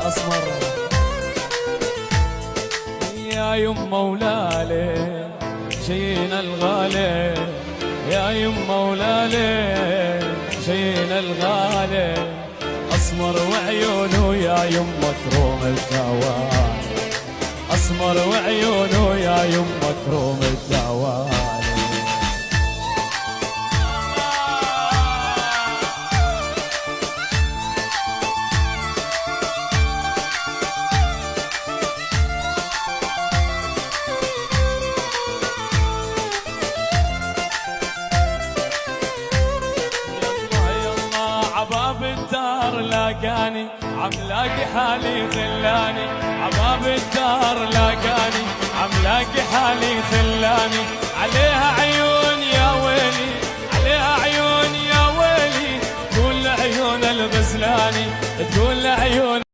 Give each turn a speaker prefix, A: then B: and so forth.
A: الأسمر يا يما ولالي جينا الغالي، يا يما ولالي جينا الغالي، أسمر وعيونه يا يما كروم التوالي، أسمر وعيونه يا يما كروم التوالي. عباب الدار لاقاني عم لاقي حالي خلاني، عباب الدار لاقاني عم لاقي حالي خلاني، عليها عيون يا ويلي، عليها عيون يا ويلي، تقول لعيون الغزلاني، تقول لعيون